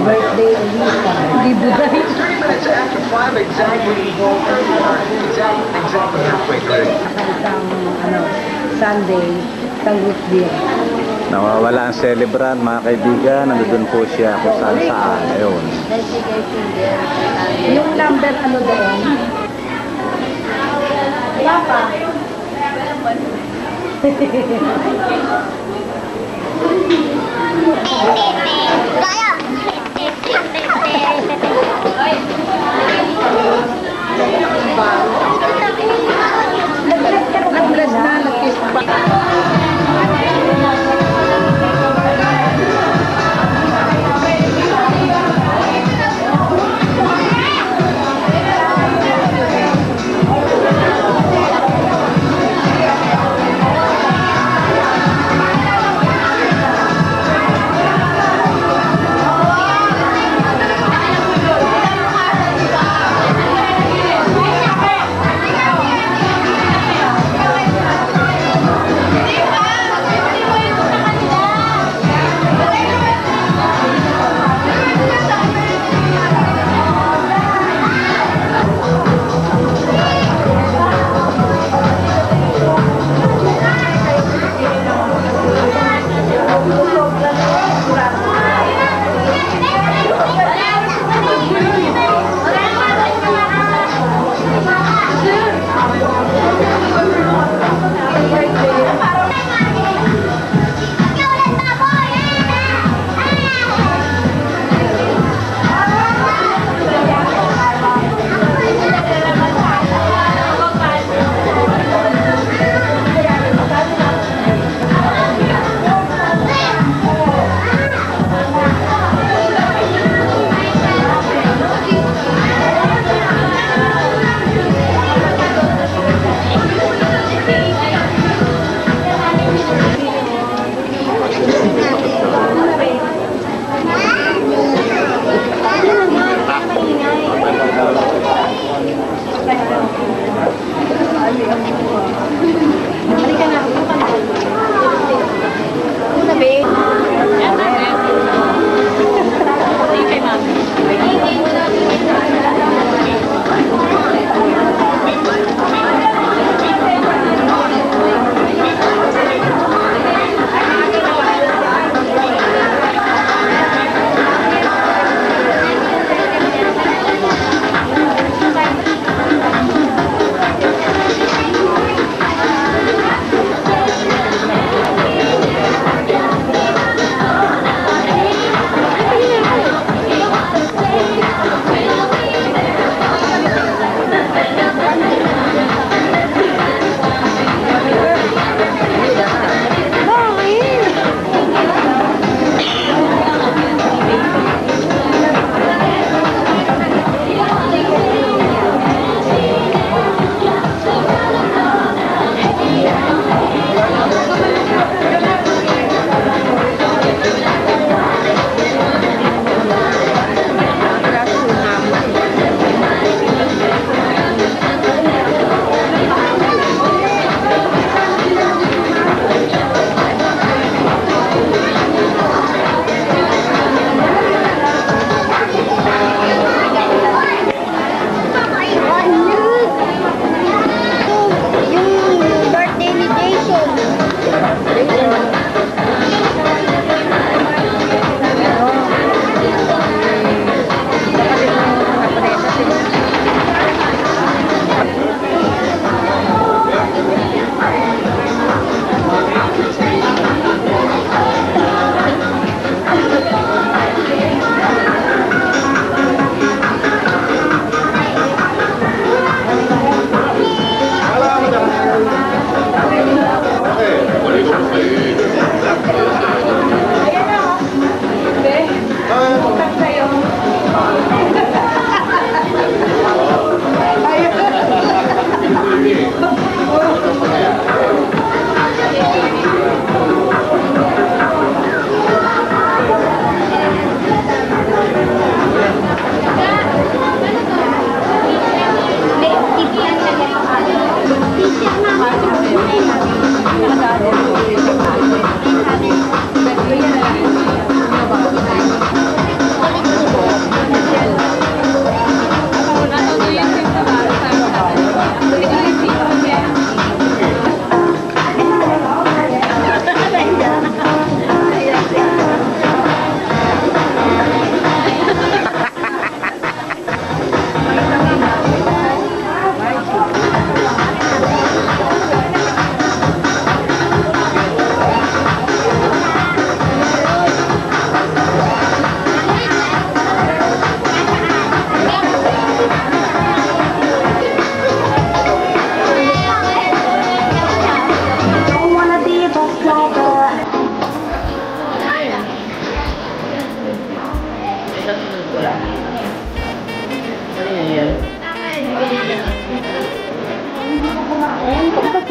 birthday Elisa. Libo dahil. 30 minutes after 5 exactly. Exactly halfway through. Isang, Sunday, isang root beer. Nawawala ang celebrant, mga kaibigan. Nandun po siya kung saan saan. Ayun. Yung number doon? Papa. Nag-bless na, nag-kiss pa.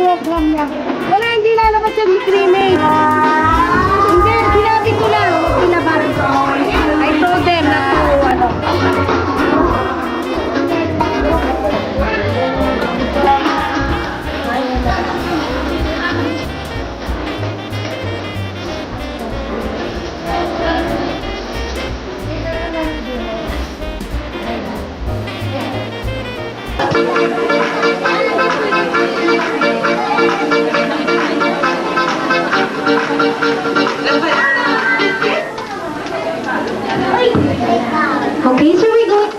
program niya. Wala, hindi lalabas yung cremate. Hindi, sinabi ko lang, huwag ilabas. I told them na ano. Okay, so we're going.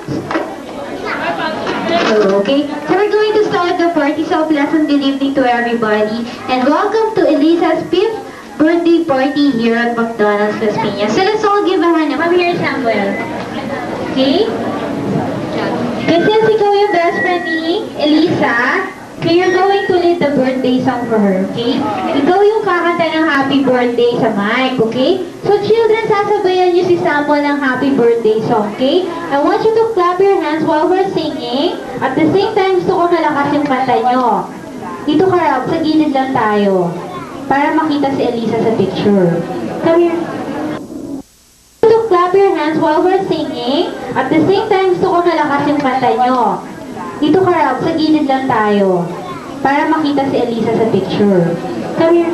Okay, so we're going to start the party. So pleasant good evening to everybody, and welcome to Elisa's 5th birthday party here at McDonald's Las Piñas. So let's all give a hand. Come here, Samuel. Okay? Kasi since ikaw yung best friend ni Elisa, okay, you're going to lead the birthday song for her, okay? Ikaw yung kakanta ng happy birthday sa mic, okay? So children, sasabayan niyo si Samuel ng happy birthday song, okay? I want you to clap your hands while we're singing. At the same time, gusto ko malakas yung kanta nyo. Dito ka, Rob, sa gilid lang tayo. Para makita si Elisa sa picture. Come here. To clap your hands while we're singing. At the same time, gusto ko malakas yung kanta nyo. Dito ka, Rob, sa gilid lang tayo. Para makita si Elisa sa picture. Come here.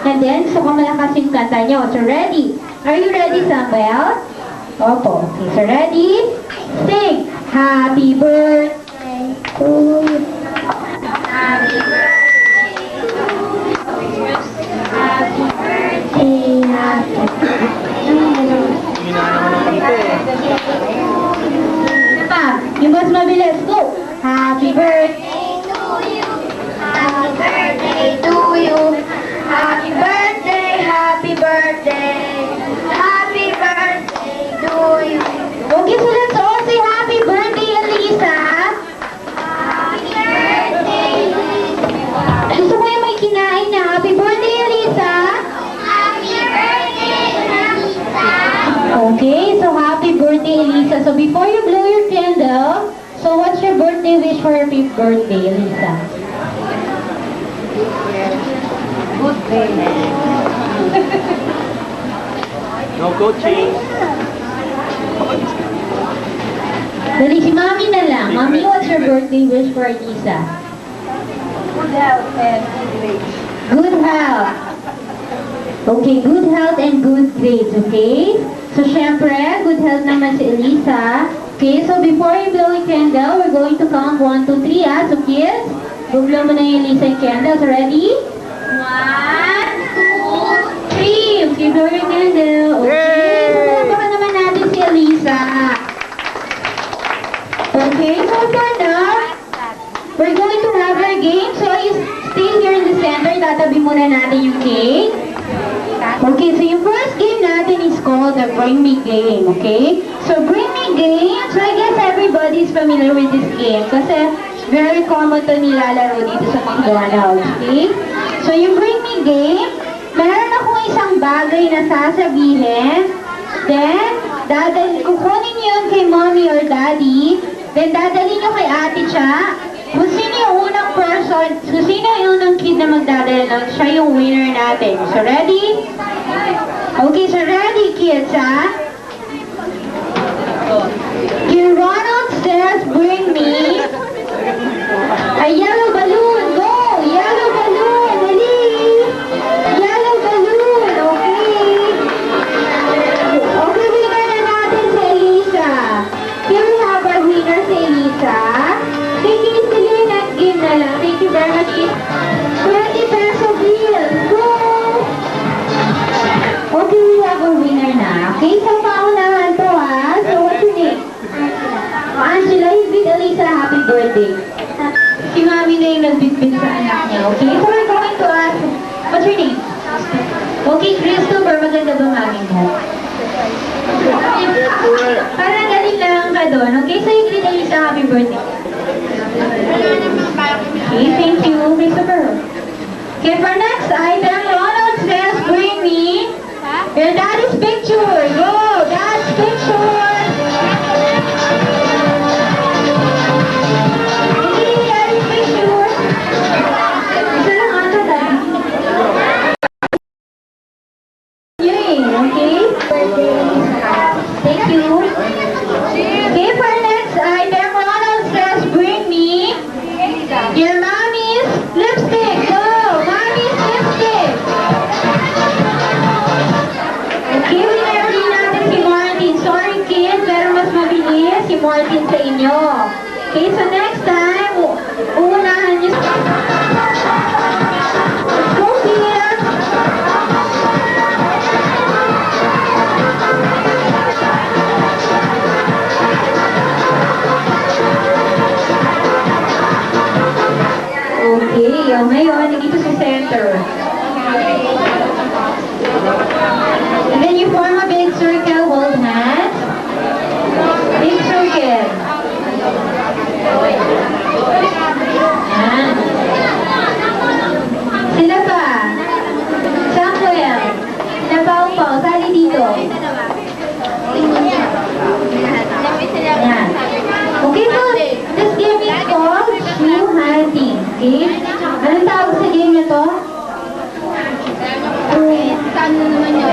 And then, gusto ko malakas yung kanta nyo. So, ready? Are you ready, Samuel? Opo. Okay, so ready? Sing! Happy birthday to you. Happy birthday to you. Happy birthday, happy pa, yung mas mabilis. Go! Happy birthday to you. Happy birthday to you. Happy birthday, happy birthday. Happy birthday to you. Okay, so let's all say happy birthday, Elisa. Happy birthday, Elisa. Gusto ko yung may kinain na happy birthday, Elisa. Happy birthday, Elisa. Okay, so happy birthday, Elisa. So before you blow your candle, so what's your birthday wish for your 5th birthday, Elisa? Good day. No coaching. Dali, si Mami na lang. Mami, what's your birthday wish for Elisa? Good health and good grades. Good health. Okay, good health and good grades, okay? So, syempre, good health naman si Elisa. Okay, so before you blow your candle, we're going to count 1, 2, 3, ah. So, kids, blow mo na yung Elisa yung candles. Ready? 1, 2, 3. Okay, blow your candle. Okay, so palapakan naman natin si Elisa. Okay, so for now, we're going to have our game. So, you stay here in the center. Tatabi muna natin yung cake. Okay, so yung first game natin is called the Bring Me Game, okay? So, Bring Me Game, so I guess everybody is familiar with this game kasi very common to nilalaro dito sa McDonald's, okay? So, yung Bring Me Game, meron akong isang bagay na sasabihin, then, kukunin yun kay mommy or daddy, then dadalhin nyo kay ate Cha. Kung sino yung unang person, kung sino yung unang kid na magdadala nun, siya yung winner natin. So, ready? Okay, so ready, kids, ha? Here Ronald says, bring me a yellow balloon. Go! Yellow balloon! Dali! Yellow balloon! Okay? Okay, winner na natin si Elisa. Here we have our winner si Elisa. Thank you, Miss Celine. Next game na lang. Thank you very much. 20 peso bill. Go! Okay, we have a winner na. Okay, so paunahan to, ha? So, what's your name? Angela, you bid Elisa happy birthday. Si Mami na yung nagbitbit sa anak niya. Okay, so we're going to ask, what's your name? Okay, Christopher, maganda ba Mami mo? Parang galing lang ka doon. Okay, so you bid Elisa happy birthday. Okay, thank you, Christopher. Okay, for next item, Ronald says, bring me your daddy's picture. Go, dad's picture. Hey, daddy's picture. Your mommy's lipstick. Go! Mommy's lipstick. Okay, winner din natin si Martin. Sorry kids, pero mas mabilis si Martin sa inyo. Okay, so next time, uunahan niyo. Let's go, kids! Okay, ngayon, dito sa center. And then you form a big circle, hold hands. Big circle. Yan. Sila pa. Samuel. Napaupaw. Sali dito. Yan. Okay po. This game is called shoe hunting. Okay? Anong tawag sa game na to?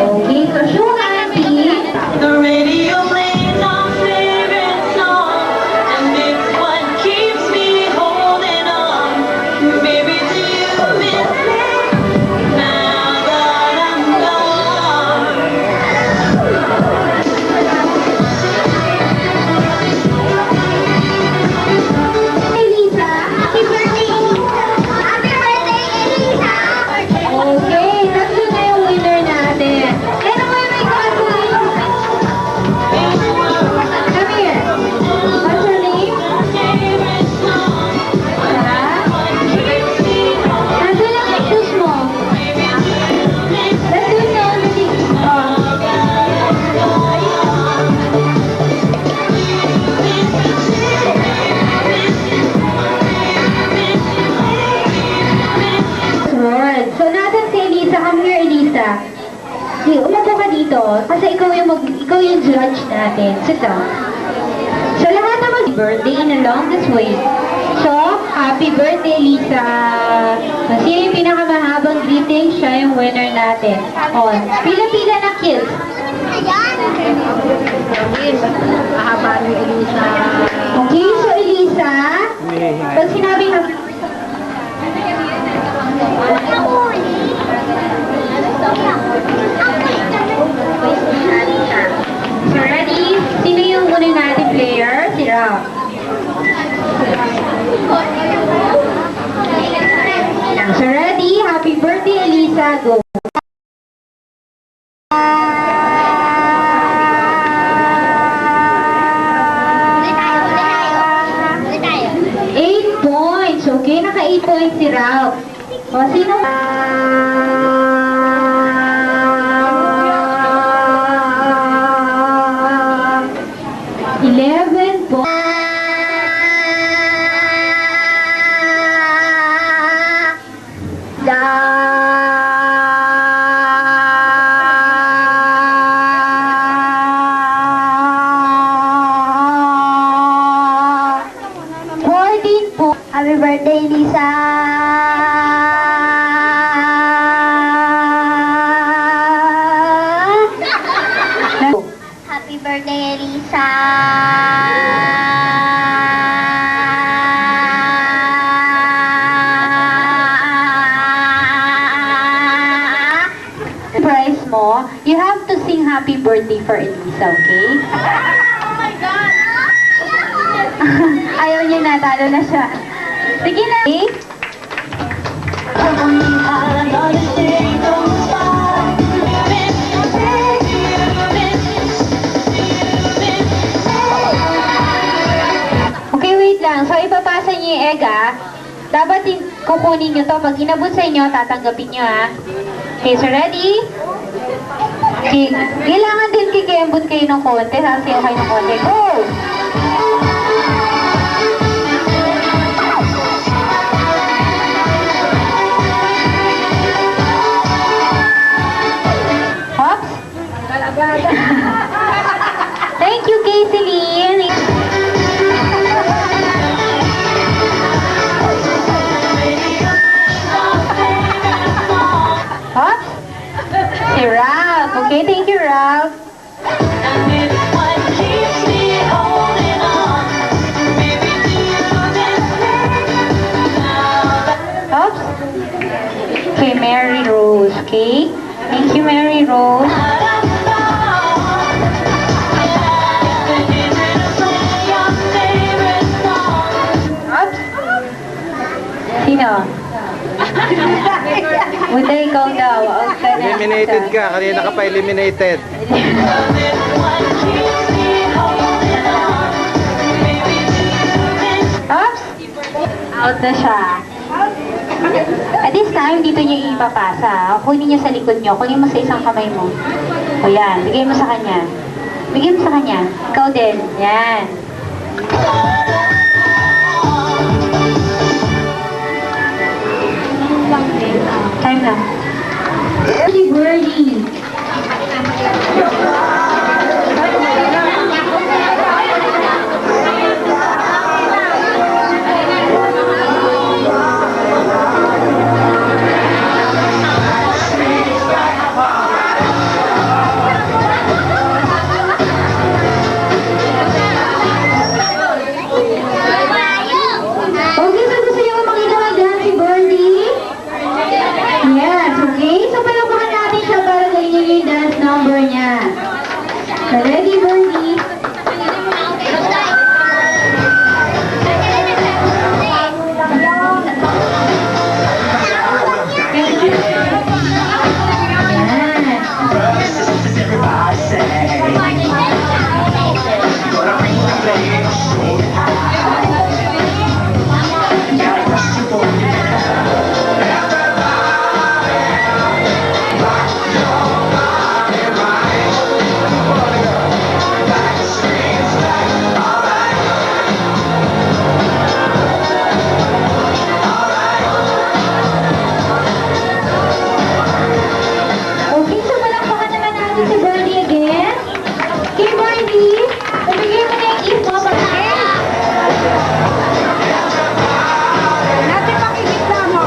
Okay, so shoe hunting. The radio plays our favorite song, and it's what keeps me holding on. Baby, do you miss me now that I'm gone? Elisa, happy birthday, Elisa! Happy birthday, Elisa! Okay, tatlo na yung winner natin. And away my cousin! Come here. What's your name? Favorite song, Sarah? what keeps me holding Nandun ang shoes mo. Let's do no music. Word. So, natin si Elisa. Come here, Elisa. Sige, umupo ka dito. Kasi ikaw yung judge natin. Sit down. So, lahat naman birthday in along this way. So, happy birthday, Lisa! So, sino yung pinakamahabang greeting? Siya yung winner natin. O, pila-pila na kids. Mahaba ni Elisa. Okay, so Elisa, pag sinabing So, ready? Sino yung una natin player? Si Rob. So, ready? Happy birthday, Elisa. Go. Eight points. Okay, naka 8 points si Ralph. O, sino? 11 points. Happy birthday, Lisa! Happy birthday, Lisa! Prize mo, you have to sing happy birthday for Elisa, okay? Ayaw niya na, talo na siya. Sige na. Okay? another day goes by. Miss you, Okay, wait lang. So, ipapasa niyo yung egg, ah. Dapat kukunin niyo to. Pag inabot sa inyo, tatanggapin niyo, ah. Okay, so ready? Okay. Kailangan din kikembot kayo ng konti. Sasayaw kayo ng konti. Go! Hops? Thank you, Casey Lynn. Hops? Si Ralph. Okay, thank you, Ralph. and it's what keeps me holding on. Maybe do you miss me now Oops. Okay, Mary Rose, okay? Thank you, Mary Rose. Oops. Sino? Buta ikaw daw. Out ka na. Eliminated ka. Kanina ka pa eliminated. Oops. Out na siya. At this time, dito niyo ipapasa. Kunin niyo sa likod niyo. Kunin mo sa isang kamay mo. O yan. Bigay mo sa kanya. Bigay mo sa kanya. Ikaw din. Yan. Time na. Birdie, birdie. Okay, so gusto niyo makita mag-dance si Birdie? Yes, okay. So palakpakan natin siya para sa inyo yung dance number niya. So, ready, Birdie? Okay, so palakpakan naman natin si Birdie again. Okay, Birdie, ibigay mo na yung gift mo. Natin makikita mo.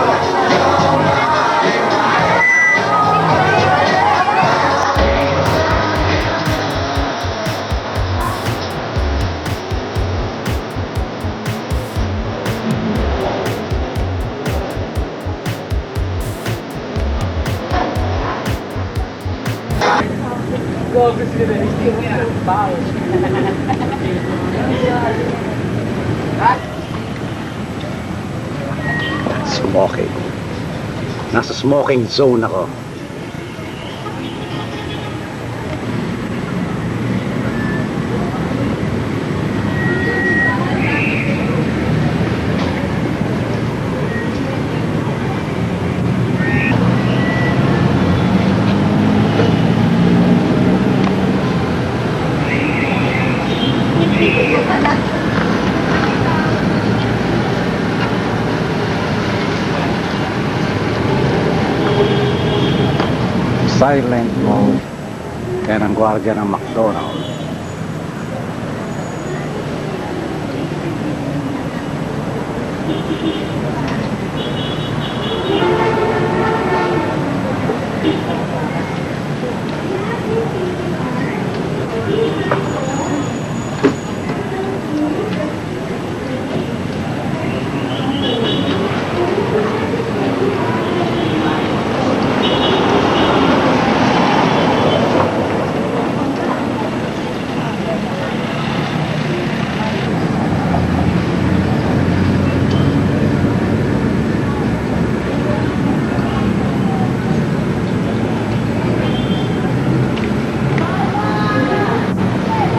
Smoking. Nasa smoking zone ako. Silent mode. Yan ang gwardiya ng McDonald's.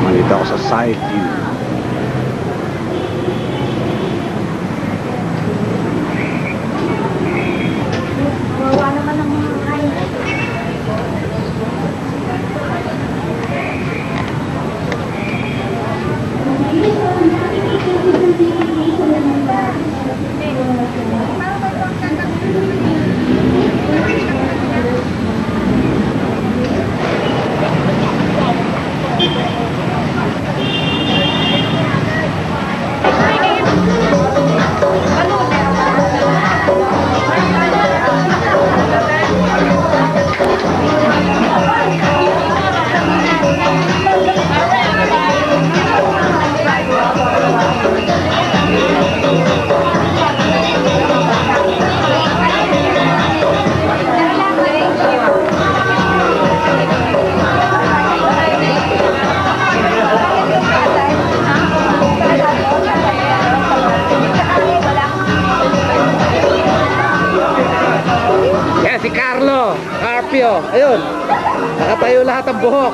Nandito ako sa side view. Pipi, oh. Ayun. Nakatayo lahat ang buhok.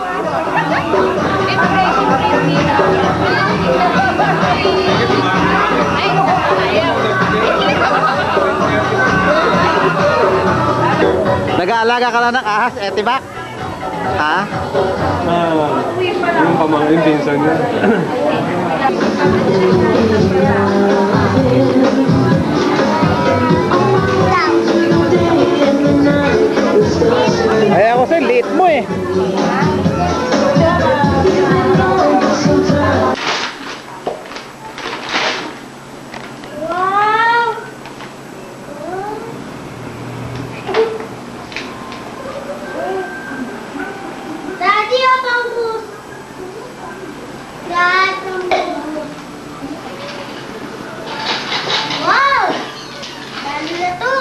Nag-aalaga ka na ng ahas, Etibak? Ha? Yung pamangkin, pinsan niya. Ay, ako sa'yo, liit mo eh. Wow! Daddy, ang bambus! Dad, ang bambus. Wow! Dami na to!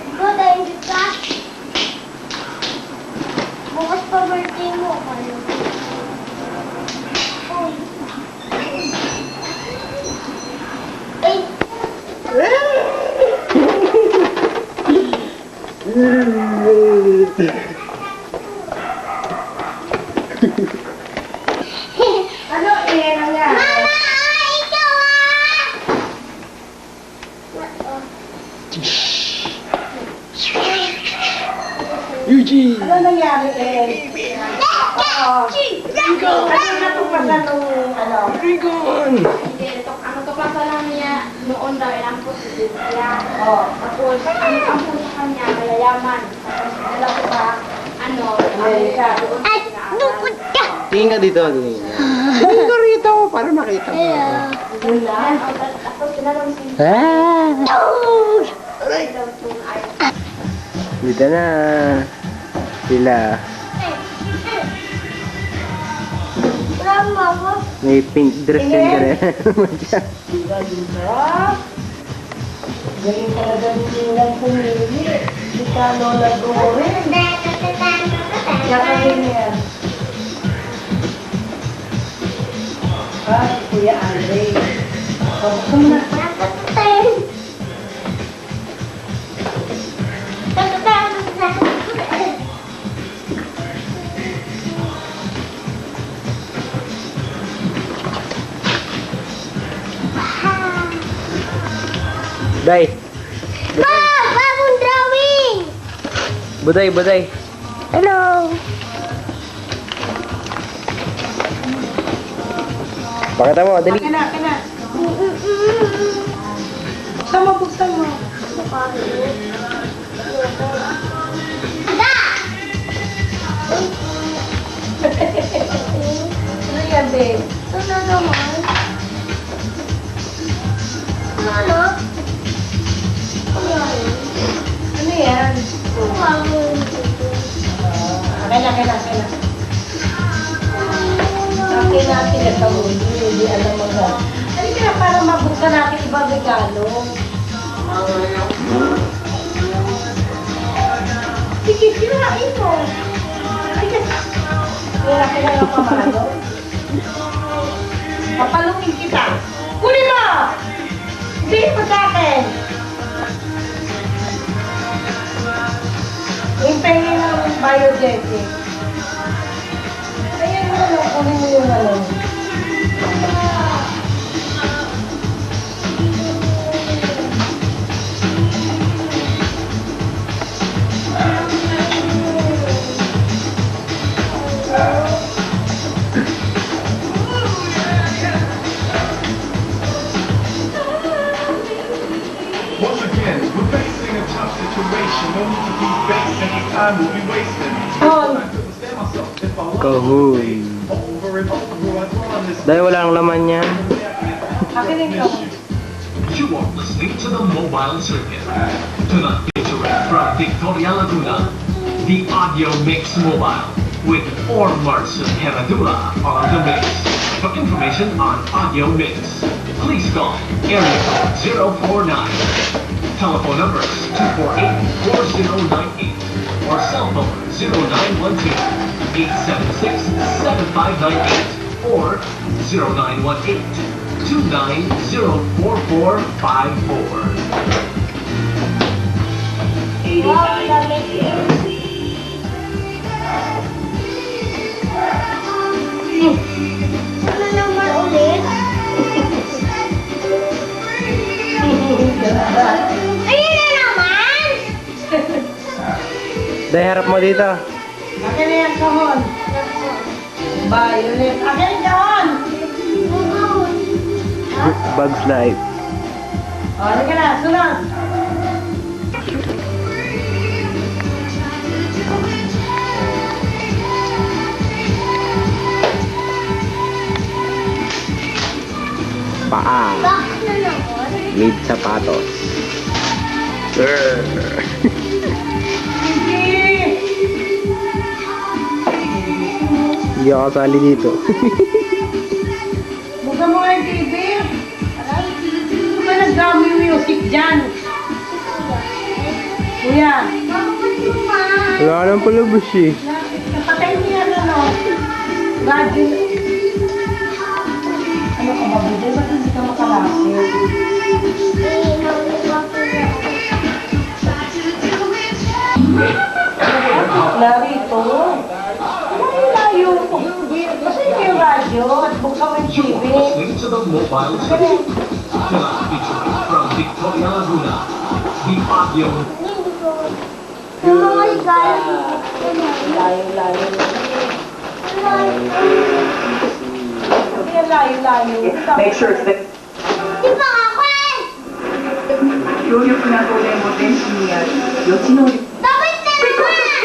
Ikaw, dahil ka? Bukas pa birthday mo. Ano? Uy. Ay! Ano nangyari? Mama! Ikaw Eugene! Ano nangyari Ano natupasan nung ano? Rigon! Hindi, ito, ang tuklasan lang niya noon daw, ilang po si Cynthia. Tapos, ang po sa kanya, mayayaman. Tapos, dala ko pa, Amerika. Doon Ay, pinaaral. nukod ka! Tingin ka dito, tingin ka. Tingin ka rito, para makita mo. Yan, tapos tinanong si Dito na. Sila. Mama, May pink dress din ka rin. galing talaga nilang pumili. Di ka lola Dore. Nakain yan. Si Kuya Andre. Day! Bagong drawing! Buday, buday. Hello! Pakita mo, dali. Kina. Buksan mo. Ano yan, babe? Ano naman? Ano? Ano yan? Kailan. Akin natin ito mo. Hindi alam mo ba? Ano kaya para mabuksan natin ibang regalo? Sige, sirain mo. Sige. Kaya ng pamalo. Papalungin kita. Kunin mo! Hindi mo sa akin. Yung pengen ng biogenic. Ayan mo lang, kunin mo yung ano. Once again, we're facing a tough situation. No need to be based, and the time will be wasted. Oh. I understand myself if I want Kahoy. over and over. I go on this. Dahil wala nang laman yan. Akin ito. You are listening to the Mobile Circuit. Tonight featuring from Victoria Laguna, the Audio Mix Mobile with Ormars Herradura on the mix. For information on Audio Mix, please call area code 049. Telephone numbers 248-4098 or cell phone 0912-876-7598 or 0918-29044454. Wow, lamig. Ano naman ulit? Ayun na naman! Dahil harap mo dito. Akin na yan, kahon. Violet. Akin na kahon. Bugs life. O, halika na, sunod. Paa. Box na naman. Mid sapatos. Hindi ako kasali dito. Buksan mo nga yung TV. Ano ba nag-drum yung music dyan? Kuya, Wala nang palabas eh. napatay niya ano? Radyo. Ano ka ba, Budel? Ba't hindi ka makalapit? Narito. Layo-layo. Kasi yung radyo at buksan mo yung TV. Listening to the mobile circuit. Tonight featuring from Victoria Laguna, the audio Yung mga ligay. Layo-layo. Kaya layo-layo. Make sure it's that Di ba ako eh? 協力などでも電子にある予知能力 Dapat na naman!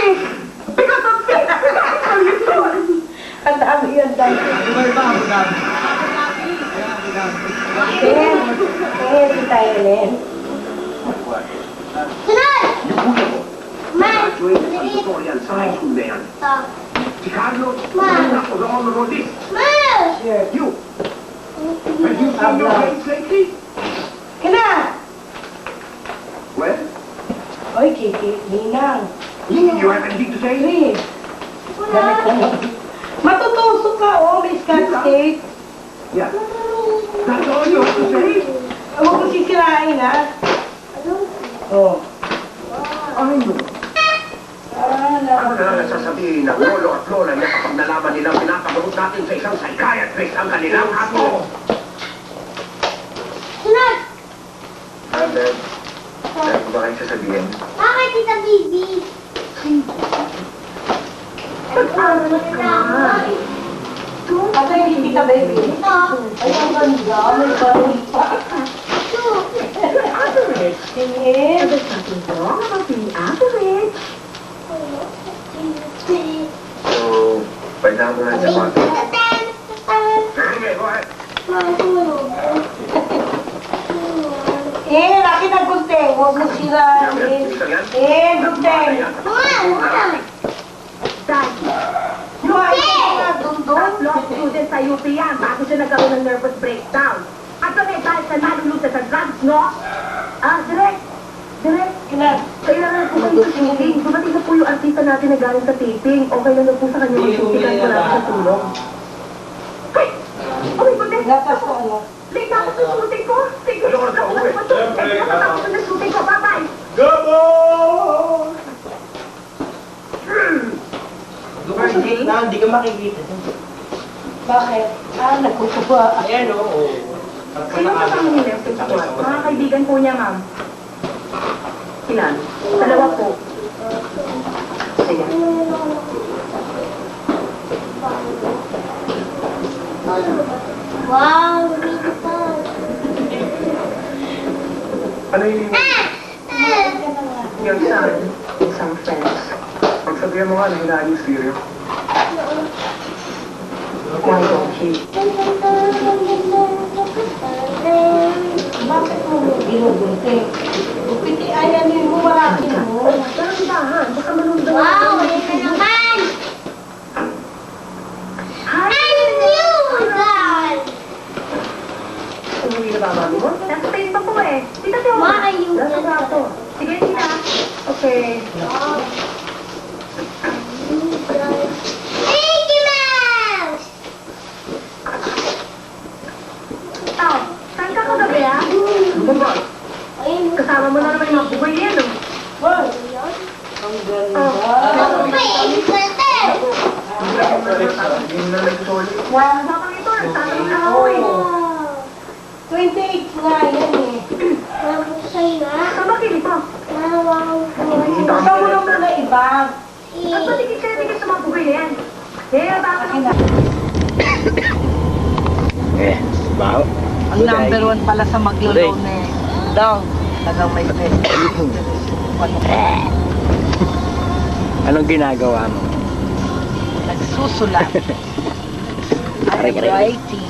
Ang dami yan, dami. Tingin tayo rin. Sunod! Man! tutorial sa high school na yan. Ito. Si Carlo, Ma. ako doon mo this. Man! You, have you seen your grades lately? Kina! Well, Oy, Kiki, Ninang. you have anything to say? Hey, gamit ka na. Matutusok ka, oh, may scotch tape. Yeah. That's all you have to say? Huwag mo sisirain, ha? Oh. Ay, no. Ano Ah, na lang nasasabihin ng lolo at lola niya kapag nalaman nilang pinapagamot natin sa isang psychiatrist ang kanilang apo? Sunod! Amen. Meron ko ba kayo sasabihin? Bakit Tita Bibi? Nag-aral ka. Asa yung kita, baby? Ito. Ay, ang ganda. May balon pa. Tingin. So, pwede ako na sa pati. Sige, go ahead. Laki ng gunting. Huwag mo sirain. Gunting. Lost student sa UP yan bago siya nagkaroon ng nervous breakdown. At kami dahil sa nalulusa sa drugs, no? Direk. Kina. Kailangan po kayo sa shooting. Dumating na po yung artista natin na galing sa taping. Okay lang na po sa kanya mag-shooting kahit wala sa tulong. Hey! Oh my goodness! Gatas ko, ano? Late na ako sa shooting ko! Sige! Ako na ito! Nakatapos na shooting ko! Bye-bye! Hindi ka makikita. Bakit? Nagkukuha. Ayan oo. Sino kasama ni Left Squad? Mga kaibigan po niya, ma'am. Ilan? Dalawa po. Sige. Wow, beautiful. Ano yung Your son and some friends. pagsabihan mo nga na hinaan yung stereo? Why don't you? Bakit mo ginugunting? Upiti ayanin mo, walakin mo. Parang dahan. Baka manundan. Wow, ayun na naman! I knew that! Umuwi na ba, mami mo? Nasa space pa po eh. Tita, tiyo. Ma, ayun Nasa na. braso. Sige, tita. Okay. Mickey Mouse! Ah, saan ka kagabi, ah? Lumabas! Ayun, Kasama mo na naman yung mga buhay yan, oh. Wow. ayun. Ang ganda. Wow, bakang ito. Nagtatanong na ako eh. 28 nga yan eh. Tama kayo dito. Ikaw mo naman na iba. At patigit ka na tigit sa mga bugay na yan. Eh, bakit Akin na. Baho. Ang number 1 pala sa maglolo na eh. Dong, tagang may best. Anong ginagawa mo? Nagsusulat. I'm writing.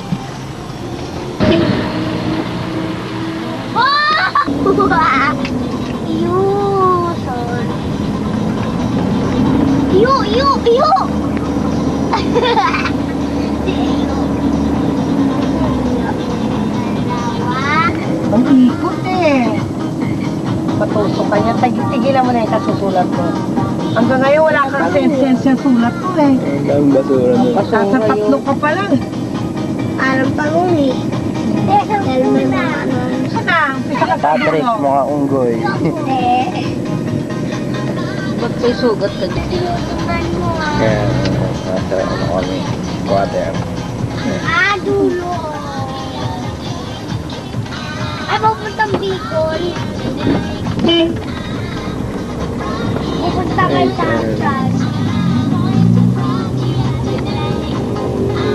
Ang ikot eh. Patusok ka niya. Tigilan mo na yung kasusulat mo. Hanggang ngayon wala kang sense yung sulat mo eh. Ang basura mo. Nasa 3 ka pa lang. Alam pa uli. Sana, pisa ka sa Patrick, dulo. mga unggoy. Ba't may sugat ka dito? Kaya, nasa ano kami. Water. Dulo. Ay, papuntang Bicol. Pupunta kay Santras.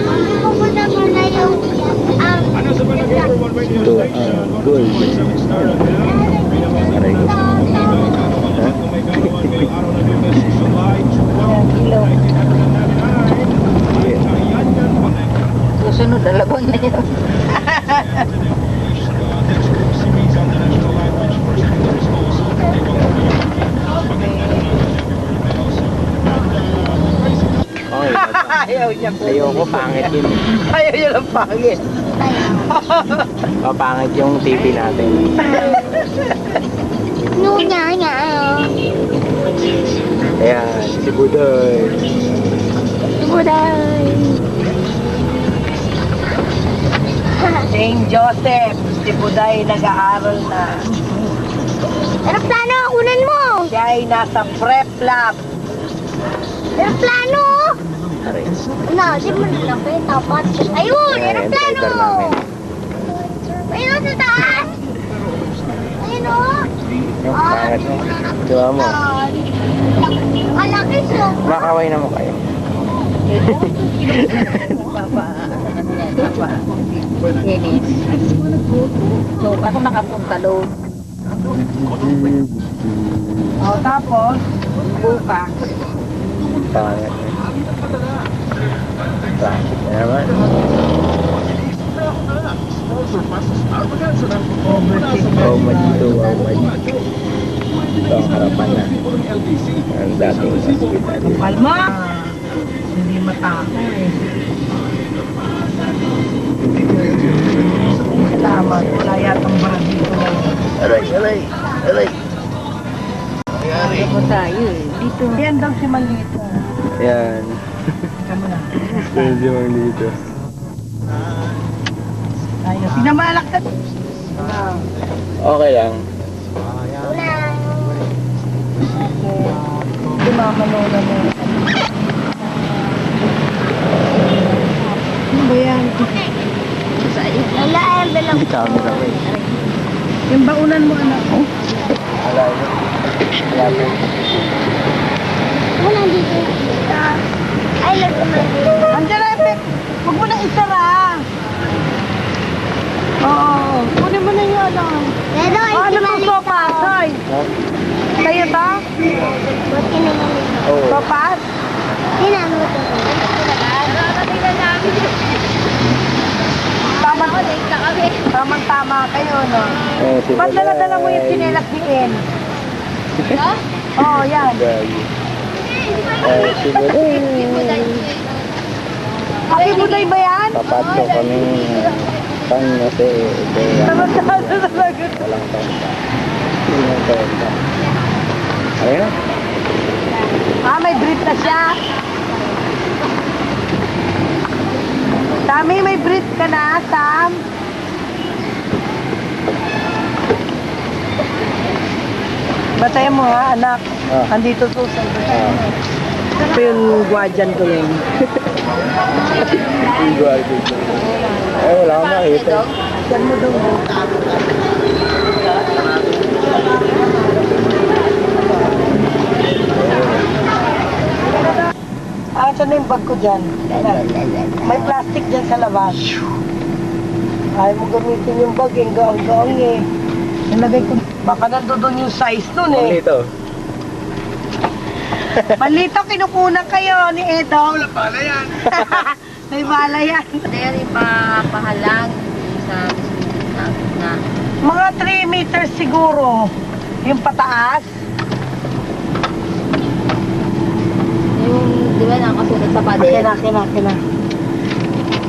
Mami, pupunta mo na yung Ito, gold. Aray. Susunod, dalawang na yun. Okay, Ayaw niya po. ayoko, pangit yun. Ayaw niya lang pangit. Papangit yung TV natin. Nunya. Ayan, si Budoy. Buday. Saint Joseph, si Buday nag-aaral na. Aeroplano, kunan mo. Siya ay nasa prep lab. Aeroplano. Aray. Di mo nilaki. Tapat. Ayun, Ayan, aeroplano. driver namin. Ayun, sa taas. Ayun, oh. Yung pangit. Diba mo? Malaki so. Makaway na mo kayo. So, ako nakapunta doon. O, tapos, bukas. Pangit. Traffic na naman. Oh, dito. Ito ang harapan na. Ang dating hospital. Kalma! Hindi matako eh. Salamat. Wala yatang bara dito lang. Aray. Ako tayo eh. Dito. Yan daw si Malito. Yan. Kamu na. Medyo mang dito. Tayo. Pinamalak ka. Okay lang. Hindi mamanola mo. Ano ba yan? Wala, envelope. Kami kami. Yung baunan mo anak. Wala yun. Wala yun. Wala dito. Ay, Andiyan na, Epek. Huwag mo nang isara. Oo. Kunin mo na yung ano. Pero, Ano itong sopas? Hoy. Kayo ba? Ba't kinamali ko? Oo. Sopas? Tinano ito. Tamang-tama kayo, no? Si Ba't dala-dala mo yung sinelas ni En? Oo, yan. Gagi. Si Budoy. Happy Buday ba yan? Papatso kami pang kasi Tamang-tama talaga. walang tanda. Walang tanda. Ayun. May brief na siya. Tami, may brief ka na, Sam. Batayan mo ha, anak. Andito Susan. Ito yung guardian ko yun. Ay, wala akong makita. Yan mo daw. Saan na yung bag ko dyan? May plastic dyan sa labas. Ayaw mo gamitin yung bag, yung gaong-gaong eh. Nalagay ko. Baka nandoon yung size nun eh. Dito. Malito, kinukunan kayo ni Edong. Wala pala yan. May bala yan. Ayan yung pahalag sa na. Mga 3 meters siguro. Yung pataas. Yung, di ba, nakasunod sa pader? Kina.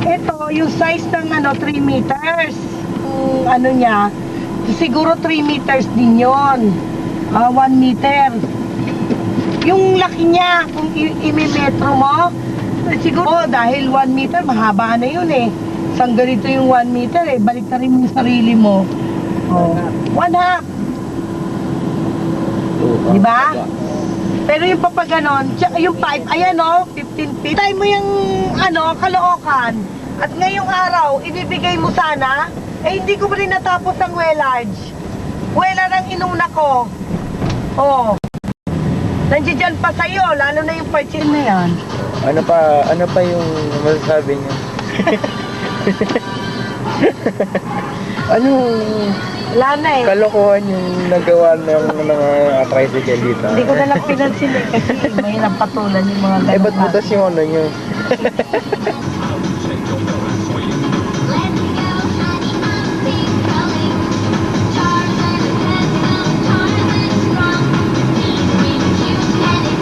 Ito, yung size ng 3 meters. Yung ano niya, siguro 3 meters din yon. 1 meter. Yung laki niya, kung imimetro mo, siguro dahil 1 meter, mahaba na yun eh. Isang ganito yung 1 meter eh, balik na rin yung sarili mo. Oh. 1/2. Diba? Pero yung papaganon, yung pipe, ayan o, 15 feet. Tayo mo yung kalookan. At ngayong araw, ibibigay mo sana, hindi ko pa rin natapos ang welage. Wela ng inuna ko. Oh. Nandiyan pa sa'yo, lalo na yung purchase na yan. Ano pa yung masasabi niyo? Wala na eh. Kalokohan yung nagawa ng mga tricycle dito. Hindi ko na lang pinansin eh, kasi mahirap patulan yung mga ganun. Ba't butas yung ano nyo?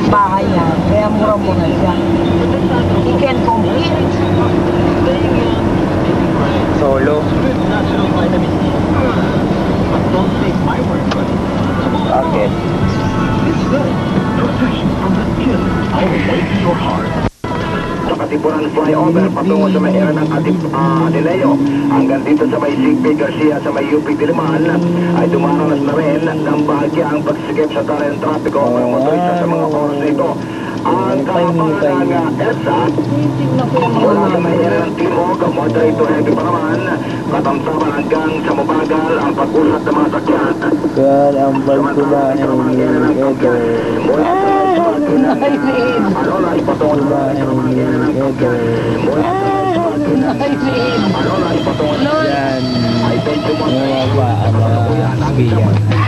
Bahay yan, kaya mura-mura yan. You can compete. Solo. Bakit? Sa Katipunan flyover patungo sa may area ng Ateneo hanggang dito sa may Sigpe Garcia sa may UP Diliman ay dumaranas na rin ng bahagyang pagsigip sa talent trapiko ng mga motorista sa mga oras na ito. Ang kapangalang EDSA wala sa may area ng Timog, moderate to heavy pa naman, katamtaman hanggang sa mabagal ang pag-usat ng mga sakyan. Kaya ang pagkubahin ni Edo. Ano na ipatungo sa mga area ng Edo. Ano na ipatungo Yan. Mga ba ang mga